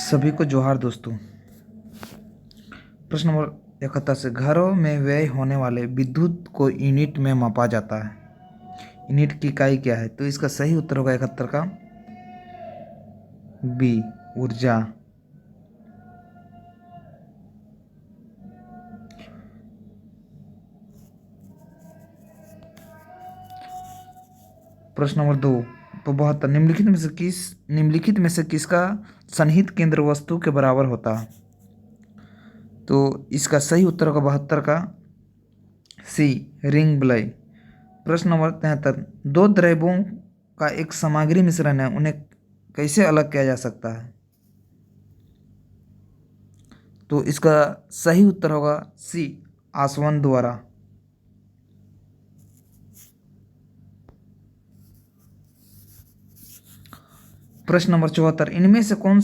सभी को जोहार दोस्तों। प्रश्न नंबर 71 से घरों में व्यय होने वाले विद्युत को यूनिट में मापा जाता है। यूनिट की इकाई क्या है? तो इसका सही उत्तर होगा 71 का बी, ऊर्जा। प्रश्न नंबर 2 तो 72 निम्नलिखित में से किसका सन्निहित केंद्र वस्तु के बराबर होता है? तो इसका सही उत्तर होगा 72 का सी, रिंग वलय। प्रश्न नंबर 73 दो द्रव्यों का एक सामग्री मिश्रण है, उन्हें कैसे अलग किया जा सकता है? तो इसका सही उत्तर होगा सी, आसवन द्वारा। प्रश्न नंबर 74 इनमें से कौन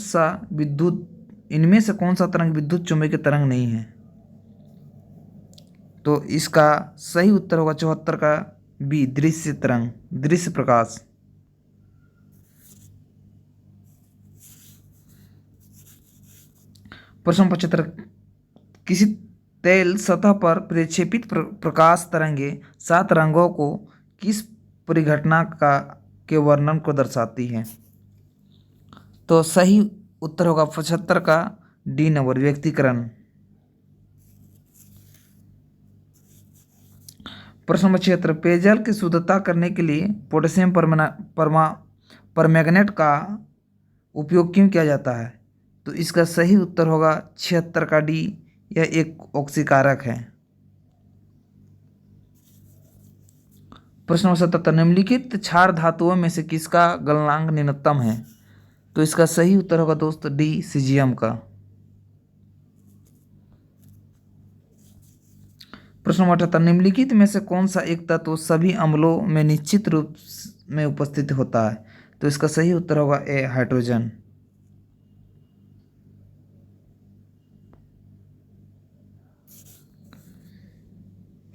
सा तरंग विद्युत चुम्बकीय तरंग नहीं है? तो इसका सही उत्तर होगा 74 का बी, दृश्य तरंग, दृश्य प्रकाश। प्रश्न 75 किसी तेल सतह पर प्रक्षेपित प्रकाश तरंगे 7 रंगों को किस परिघटना का के वर्णन को दर्शाती है? तो सही उत्तर होगा 75 का डी नंबर, व्यक्तीकरण। प्रश्न नंबर 76 पेयजल की शुद्धता करने के लिए पोटेशियम परमैंगनेट का उपयोग क्यों किया जाता है? तो इसका सही उत्तर होगा 76 का डी, यह एक ऑक्सीकारक है। प्रश्न नंबर 77 निम्नलिखित क्षार धातुओं में से किसका गलनांक न्यूनतम है? तो इसका सही उत्तर होगा दोस्तों डी, सीजियम का। प्रश्न नंबर 78 निम्नलिखित में से कौन सा एक तत्व सभी अम्लों में निश्चित रूप में उपस्थित होता है? तो इसका सही उत्तर होगा ए, हाइड्रोजन।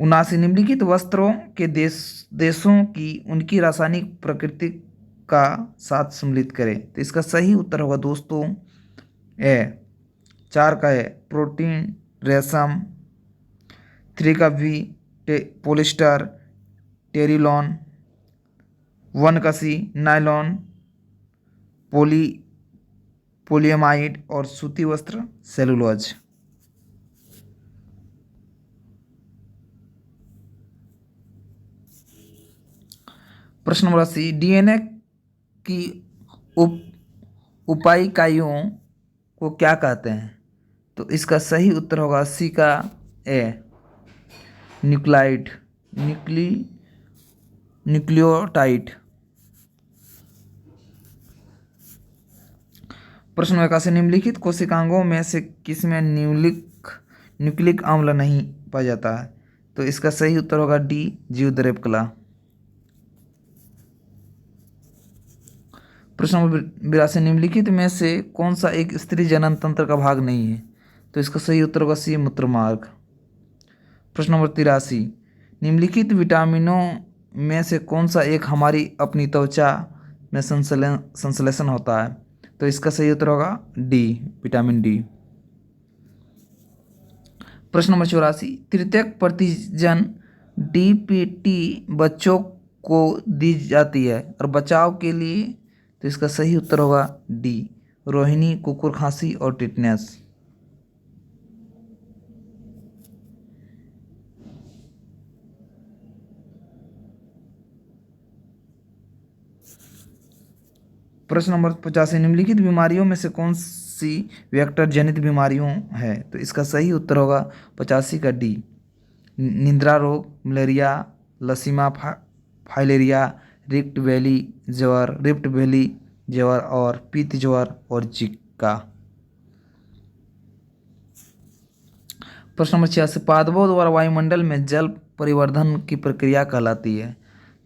उनासी निम्नलिखित वस्त्रों के देशों की उनकी रासायनिक प्रकृति का साथ सम्मिलित करें। तो इसका सही उत्तर होगा दोस्तों ए, 4 का है प्रोटीन, रेशम, 3 का बी, पोलिस्टर, टेरिलॉन, 1 का सी, नायलॉन, पोलियमाइड और सूती वस्त्र, सेलुलोज। प्रश्न नंबर 80 डीएनए की उपाइकाइयों को क्या कहते हैं? तो इसका सही उत्तर होगा सी का ए, न्यूक्लाइड, न्यूक्लियोटाइड। प्रश्न नंबर 81 निम्नलिखित कोशिकांगों में से किसमें न्यूक्लिक अम्ल नहीं पाया जाता है? तो इसका सही उत्तर होगा डी, जीवद्रव्य कला। प्रश्न नंबर 82 निम्नलिखित में से कौन सा एक स्त्री जनन तंत्र का भाग नहीं है? तो इसका सही उत्तर होगा सी, मूत्रमार्ग। प्रश्न नंबर 83 निम्नलिखित विटामिनों में से कौन सा एक हमारी अपनी त्वचा में संश्लेषण होता है? तो इसका सही उत्तर होगा डी, विटामिन डी। प्रश्न नंबर 84 तृतीयक प्रतिजन डीपीटी बच्चों को दी जाती है और बचाव के लिए? तो इसका सही उत्तर होगा डी, रोहिणी, कुकुर खांसी और टिटनेस। प्रश्न नंबर 85 निम्नलिखित बीमारियों में से कौन सी वेक्टर जनित बीमारियों है? तो इसका सही उत्तर होगा 85 का डी, निद्रा रोग, मलेरिया, लसीमा फाइलेरिया, रिफ्ट वैली ज्वर और पीत ज्वर और जिका। प्रश्न नंबर 86 पादपों द्वारा वायुमंडल में जल परिवर्धन की प्रक्रिया कहलाती है?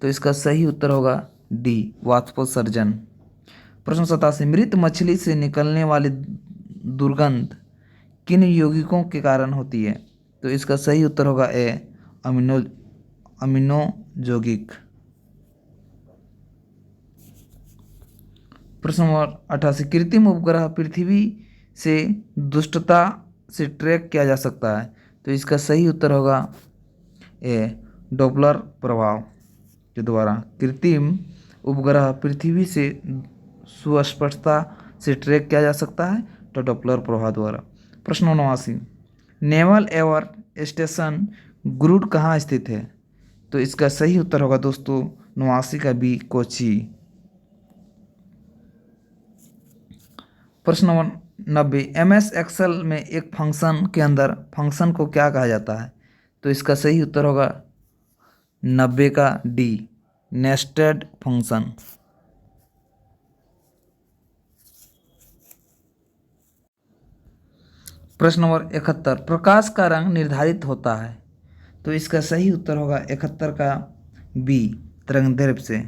तो इसका सही उत्तर होगा डी, वाष्पोत्सर्जन। प्रश्न 87 मृत मछली से निकलने वाली दुर्गंध किन यौगिकों के कारण होती है? तो इसका सही उत्तर होगा ए, अमीनो यौगिक। प्रश्न नंबर 88 कृत्रिम उपग्रह पृथ्वी से दुष्टता से ट्रैक किया जा सकता है? तो इसका सही उत्तर होगा ए, डॉपलर प्रभाव के द्वारा। कृत्रिम उपग्रह पृथ्वी से सुस्पष्टता से ट्रैक किया जा सकता है, तो डॉपलर प्रभाव द्वारा। प्रश्न 89, नेवल एयर स्टेशन गुरुड कहाँ स्थित है? तो इसका सही उत्तर होगा दोस्तों 89 का बी, कोची। प्रश्न नंबर 90, MS एक्सेल में एक फंक्शन के अंदर फंक्शन को क्या कहा जाता है? तो इसका सही उत्तर होगा 90 का डी, नेस्टेड फंक्शन। प्रश्न नंबर 71, प्रकाश का रंग निर्धारित होता है? तो इसका सही उत्तर होगा 71 का बी, तरंगदैर्घ्य से।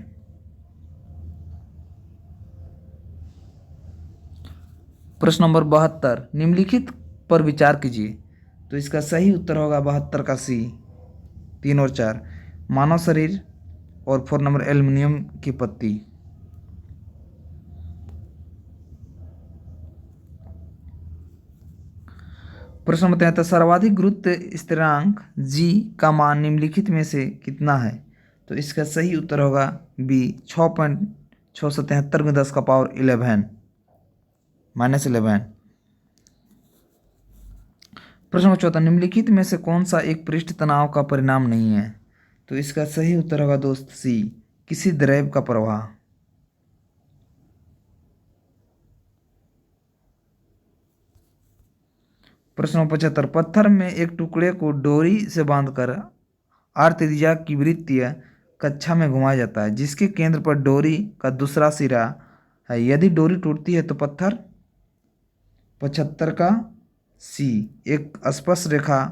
प्रश्न नंबर 72, निम्नलिखित पर विचार कीजिए। तो इसका सही उत्तर होगा 72 का सी, 3 और 4, मानव शरीर, और 4 नंबर एल्युमिनियम की पत्ती। प्रश्न नंबर 73, सर्वाधिक गुरुत्व स्थिरांक जी का मान निम्नलिखित में से कितना है? तो इसका सही उत्तर होगा बी, 6.673 में 10 का पावर 11 -11। प्रश्न नंबर 14, निम्नलिखित में से कौन सा एक पृष्ठ तनाव का परिणाम नहीं है? तो इसका सही उत्तर होगा दोस्त सी, किसी द्रव्य का प्रवाह। प्रश्न नंबर 75, पत्थर में एक टुकड़े को डोरी से बांधकर आर त्रिज्या की वृत्तीय कक्षा में घुमाया जाता है, जिसके केंद्र पर डोरी का दूसरा सिरा है। यदि डोरी टूटती है तो पत्थर? 75 का सी, एक स्पर्श रेखा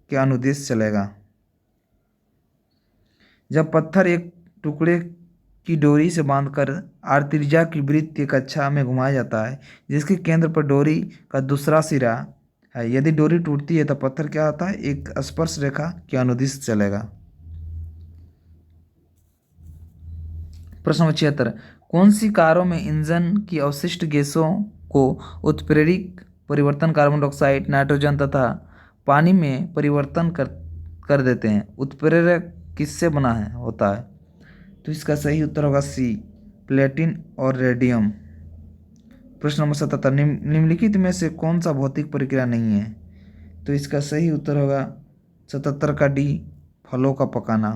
के अनुदेश चलेगा। जब पत्थर एक टुकड़े की डोरी से बांधकर आर त्रिज्या की वृत्तीय कक्षा में घुमाया जाता है, जिसके केंद्र पर डोरी का दूसरा सिरा है। यदि डोरी टूटती है तो पत्थर क्या होता है? एक स्पर्श रेखा के अनुदिश चलेगा। प्रश्न नंबर 76, कौन सी कारों में इंजन की अवशिष्ट गैसों को उत्प्रेरक परिवर्तन कार्बन डाइऑक्साइड, नाइट्रोजन तथा पानी में परिवर्तन कर देते हैं? उत्प्रेरक किससे बना है होता है? तो इसका सही उत्तर होगा सी, प्लेटिन और रेडियम। प्रश्न नंबर 77, निम्नलिखित में से कौन सा भौतिक प्रक्रिया नहीं है? तो इसका सही उत्तर होगा 77 का डी, फलों का पकाना।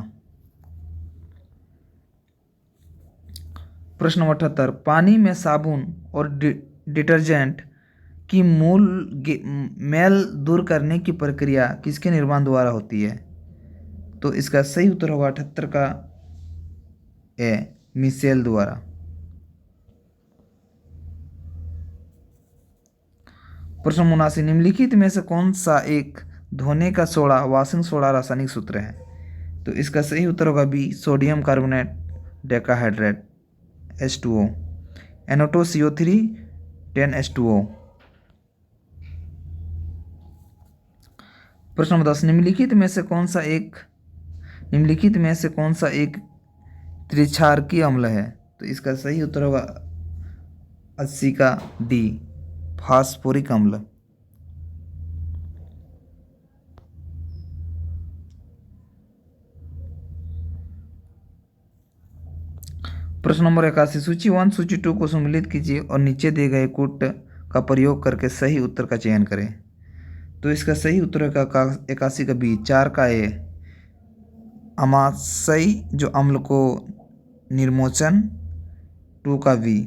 प्रश्न नंबर 78, पानी में साबुन और डिटर्जेंट की मैल दूर करने की प्रक्रिया किसके निर्माण द्वारा होती है? तो इसका सही उत्तर होगा 78 का ए, मिशेल द्वारा। प्रश्न 79, निम्नलिखित में से कौन सा एक धोने का सोडा वॉशिंग सोडा रासायनिक सूत्र है? तो इसका सही उत्तर होगा B, sodium carbonate decahydrate H2O, NO2CO3 10H2O। प्रश्न नंबर 10, निम्नलिखित में से कौन सा एक त्रिक्षारकीय अम्ल है? तो इसका सही उत्तर होगा 80 का डी, फास्फोरिक अम्ल। प्रश्न नंबर 81, सूची 1 सूची 2 को सम्मिलित कीजिए और नीचे दिए गए कूट का प्रयोग करके सही उत्तर का चयन करें। तो इसका सही उत्तर का 81 का बी, 4 का ए, अमाशय जो अम्ल को निर्मोचन, 2 का बी,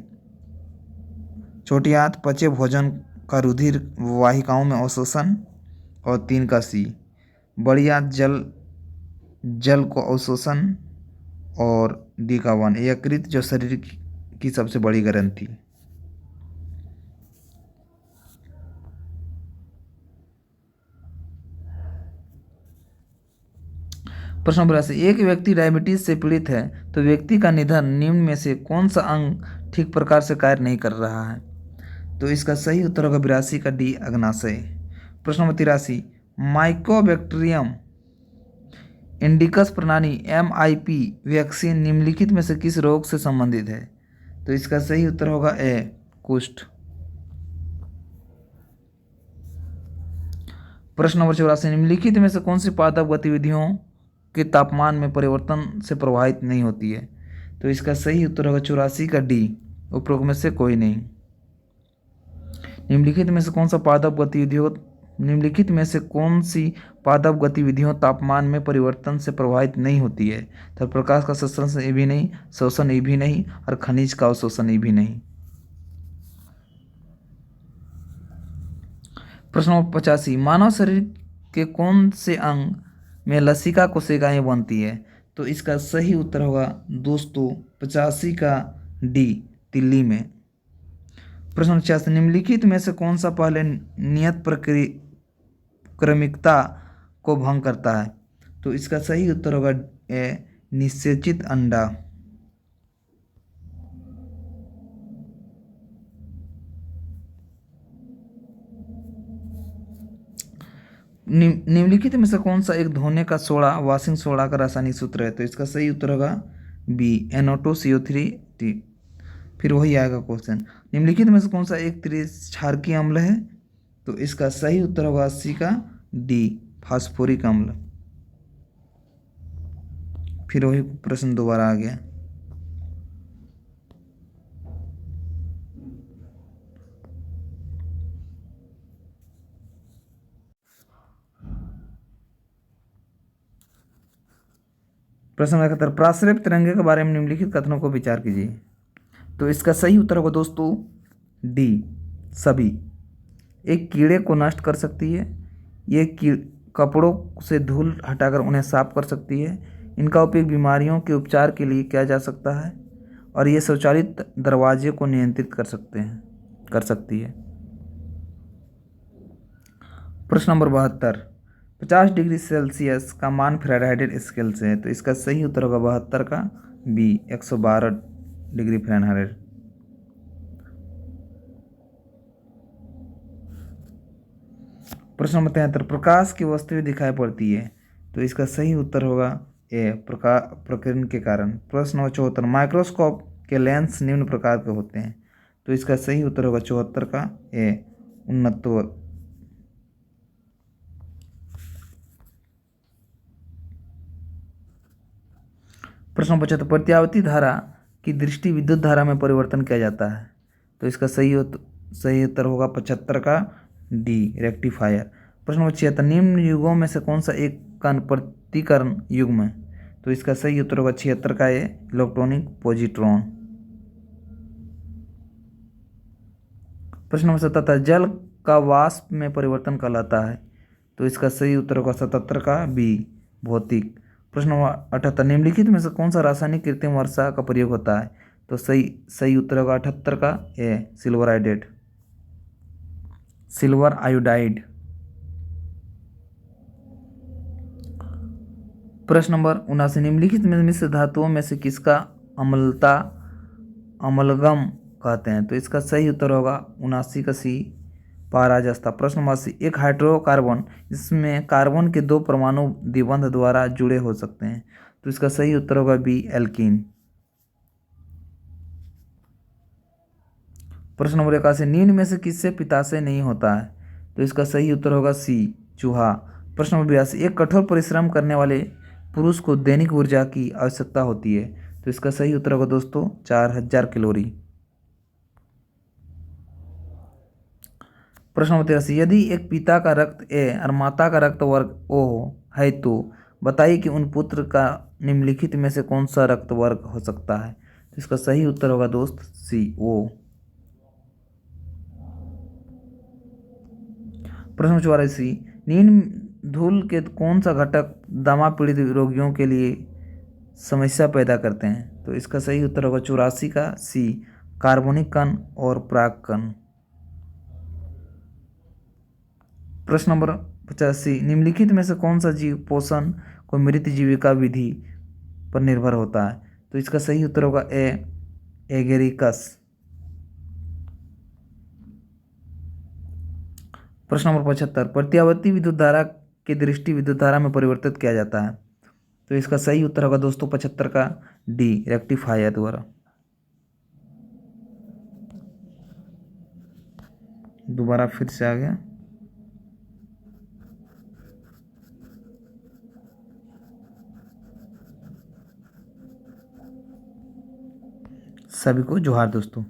छोटी आंत पचे भोजन का रुधिर वाहिकाओं में अवशोषण, और 3 का सी, बड़ी आंत जल को अवशोषण, और डी का 1, यकृत जो शरीर की सबसे बड़ी ग्रंथि। प्रश्न नंबर 82, एक व्यक्ति डायबिटीज से पीड़ित है तो व्यक्ति का निधन निम्न में से कौन सा अंग ठीक प्रकार से कार्य नहीं कर रहा है? तो इसका सही उत्तर होगा 82 का डी, अग्नाशय। प्रश्न नंबर 83, माइकोबैक्टीरियम इंडिकस प्रणाली MIP वैक्सीन निम्नलिखित में से किस रोग से संबंधित है? तो इसका सही उत्तर होगा ए, कुष्ठ। प्रश्न नंबर 84, निम्नलिखित में से कौन सी पादप गतिविधियों के तापमान में परिवर्तन से प्रभावित नहीं होती है? तो इसका सही उत्तर होगा 84 का डी, उपरोक्त में से कोई नहीं। निम्नलिखित में से कौन सा पादप गतिविधियों निम्नलिखित में से कौन सी पादप गतिविधियों तापमान में परिवर्तन से प्रभावित नहीं होती है? तो प्रकाश का संश्लेषण ये भी नहीं, शोषण ये भी नहीं, और खनिज का अवशोषण ये भी नहीं। प्रश्न नंबर 85, मानव शरीर के कौन से अंग में लसिका कोशिकाएं बनती है? तो इसका सही उत्तर होगा दोस्तों 85 का डी, तिल्ली में। प्रश्न नंबर 86, निम्नलिखित में से कौन सा पहले नियत क्रमिकता को भंग करता है? तो इसका सही उत्तर होगा निषेचित अंडा। निम्नलिखित में से कौन सा एक धोने का सोडा वॉशिंग सोडा का रासायनिक सूत्र है? तो इसका सही उत्तर होगा बी, NO2CO3। फिर वही आएगा क्वेश्चन, निम्नलिखित में से कौन सा एक त्रिक्षारकीय अम्ल है? तो इसका सही उत्तर होगा 80 का डी, फास्फोरिक अम्ल। फिर वही प्रश्न दोबारा आ गया। प्रश्न 71, प्राश्रय तिरंगे के बारे में निम्नलिखित कथनों को विचार कीजिए। तो इसका सही उत्तर होगा दोस्तों डी, सभी। एक कीड़े को नष्ट कर सकती है, ये कपड़ों से धूल हटाकर उन्हें साफ कर सकती है, इनका उपयोग बीमारियों के उपचार के लिए किया जा सकता है, और ये स्वचालित दरवाजे को नियंत्रित कर सकती है। प्रश्न नंबर 72, 50 डिग्री सेल्सियस का मान फ़ारेनहाइट स्केल से है? तो इसका सही उत्तर होगा 72 का बी, 112 डिग्री फ़ारेनहाइट। प्रश्न नंबर 73, प्रकाश की वस्तुएं दिखाई पड़ती है? तो इसका सही उत्तर होगा ए, प्रकीर्णन के कारण। प्रश्न नंबर 74, माइक्रोस्कोप के लेंस निम्न प्रकार के होते हैं? तो इसका सही उत्तर होगा 74 का ए, उन्नत वर्ग। प्रश्न नंबर 75, प्रत्यावर्ती धारा की दृष्टि विद्युत धारा में परिवर्तन किया जाता है? तो इसका सही उत्तर होगा 75 का डी, रेक्टिफायर। प्रश्न नंबर 76, निम्न युगों में से कौन सा एक कण प्रतिकरण युग्म है? तो इसका सही उत्तर होगा 76 का ये, इलेक्ट्रॉनिक पॉजिट्रॉन। प्रश्न नंबर 77, जल का वाष्प में परिवर्तन कहलाता है? तो इसका सही उत्तर होगा 77 का बी, भौतिक। प्रश्न नंबर 78, निम्नलिखित में से कौन सा रासायनिक कृत्रिम वर्षा का प्रयोग होता है? तो सही उत्तर होगा 78 का ए, सिल्वर आयोडाइड। प्रश्न नंबर 79, निम्नलिखित में मिश्र धातुओं में से किसका अमलगम कहते हैं? तो इसका सही उत्तर होगा 79 का सी, पाराजस्ता। प्रश्न नंबर 80, एक हाइड्रोकार्बन जिसमें कार्बन के 2 परमाणु द्विबंध द्वारा जुड़े हो सकते हैं? तो इसका सही उत्तर होगा बी, एल्कीन। प्रश्न नंबर 81, निम्न में से किससे पित्ताशय नहीं होता है? तो इसका सही उत्तर होगा सी, चूहा। प्रश्न नंबर 82, एक कठोर परिश्रम करने वाले पुरुष को दैनिक ऊर्जा की आवश्यकता होती है? तो इसका सही उत्तर होगा दोस्तों 4000 कैलोरी। प्रश्न नंबर 83, यदि एक पिता का रक्त ए और माता का रक्त वर्ग ओ है तो बताइए कि उन पुत्र का निम्नलिखित में से कौन सा रक्त वर्ग हो सकता है? तो इसका सही उत्तर होगा दोस्त सी, ओ। प्रश्न 84, निम्न धूल के कौन सा घटक दमा पीड़ित रोगियों के लिए समस्या पैदा करते हैं? तो इसका सही उत्तर होगा 84 का सी, कार्बनिक कण और पराग कण। प्रश्न नंबर 85, निम्नलिखित में से कौन सा जीव पोषण को मृत जीविका विधि पर निर्भर होता है? तो इसका सही उत्तर होगा ए, एगेरिकस। प्रश्न नंबर 75, प्रत्यावर्ती विद्युत धारा की दृष्टि विद्युत धारा में परिवर्तित किया जाता है? तो इसका सही उत्तर होगा दोस्तों 75 का डी, रेक्टिफायर द्वारा। दोबारा फिर से आ गया। सभी को जोहार दोस्तों।